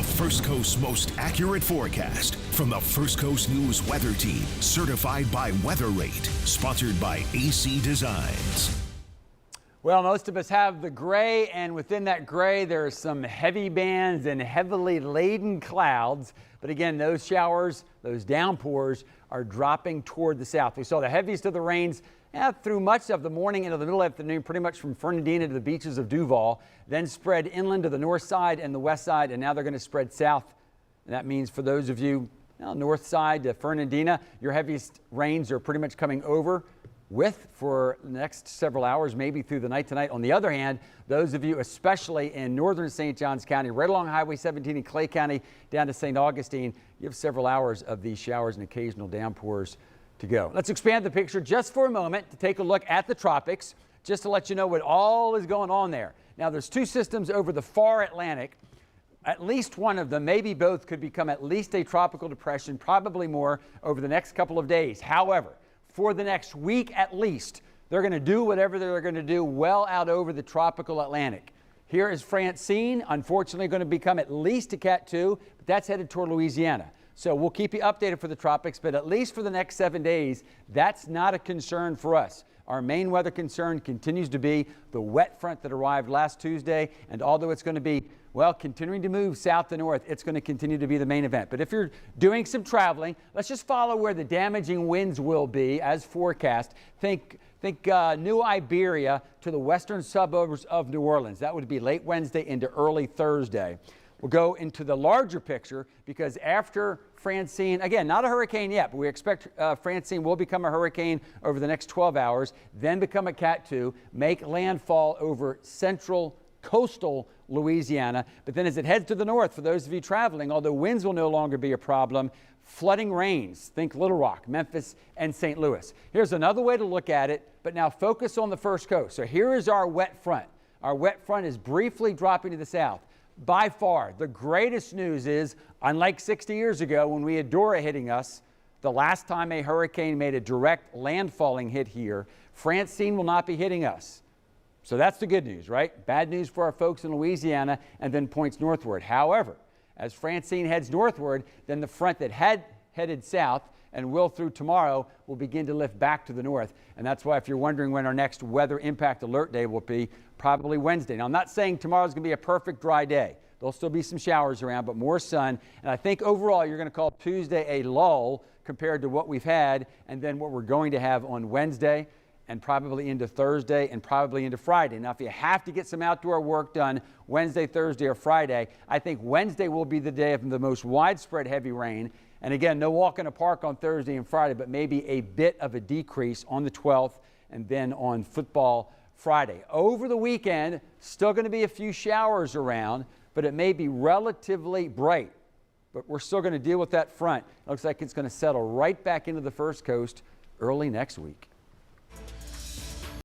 First Coast's most accurate forecast from the First Coast News Weather Team, certified by Weather Rate, sponsored by AC Designs. Well, most of us have the gray, and within that gray, there are some heavy bands and heavily laden clouds. But again, those showers, those downpours are dropping toward the south. We saw the heaviest of the rains through much of the morning into the middle afternoon, pretty much from Fernandina to the beaches of Duval, then spread inland to the north side and the west side, and now they're going to spread south. And that means for those of you north side to Fernandina, your heaviest rains are pretty much coming over with for the next several hours, maybe through the night tonight. On the other hand, those of you especially in northern St. Johns County, right along Highway 17 in Clay County down to St. Augustine, you have several hours of these showers and occasional downpours to go. Let's expand the picture just for a moment to take a look at the tropics, just to let you know what all is going on there. Now, there's two systems over the far Atlantic. At least one of them, maybe both, could become at least a tropical depression, probably more over the next couple of days. However, for the next week at least, they're going to do whatever they're going to do well out over the tropical Atlantic. Here is Francine, unfortunately going to become at least a Cat 2, but that's headed toward Louisiana. So we'll keep you updated for the tropics, but at least for the next 7 days, that's not a concern for us. Our main weather concern continues to be the wet front that arrived last Tuesday, and although it's going to be, well, continuing to move south to north, it's going to continue to be the main event. But if you're doing some traveling, let's just follow where the damaging winds will be as forecast. Think New Iberia to the western suburbs of New Orleans. That would be late Wednesday into early Thursday. We'll go into the larger picture because after Francine, again, not a hurricane yet, but we expect Francine will become a hurricane over the next 12 hours, then become a Cat 2, make landfall over central coastal Louisiana. But then as it heads to the north, for those of you traveling, although winds will no longer be a problem, flooding rains, think Little Rock, Memphis, and St. Louis. Here's another way to look at it, but now focus on the first coast. So here is our wet front. Our wet front is briefly dropping to the south. By far, the greatest news is, unlike 60 years ago when we had Dora hitting us, the last time a hurricane made a direct landfalling hit here, Francine will not be hitting us. So that's the good news, right? Bad news for our folks in Louisiana and then points northward. However, as Francine heads northward, then the front that had headed south and will through tomorrow will begin to lift back to the north. And that's why if you're wondering when our next weather impact alert day will be, probably Wednesday. Now, I'm not saying tomorrow's going to be a perfect dry day. There'll still be some showers around, but more sun. And I think overall you're going to call Tuesday a lull compared to what we've had and then what we're going to have on Wednesday and probably into Thursday and probably into Friday. Now, if you have to get some outdoor work done Wednesday, Thursday, or Friday, I think Wednesday will be the day of the most widespread heavy rain. And again, no walk in the park on Thursday and Friday, but maybe a bit of a decrease on the 12th and then on football Friday. Over the weekend, still going to be a few showers around, but it may be relatively bright. But we're still going to deal with that front. It looks like it's going to settle right back into the first coast early next week.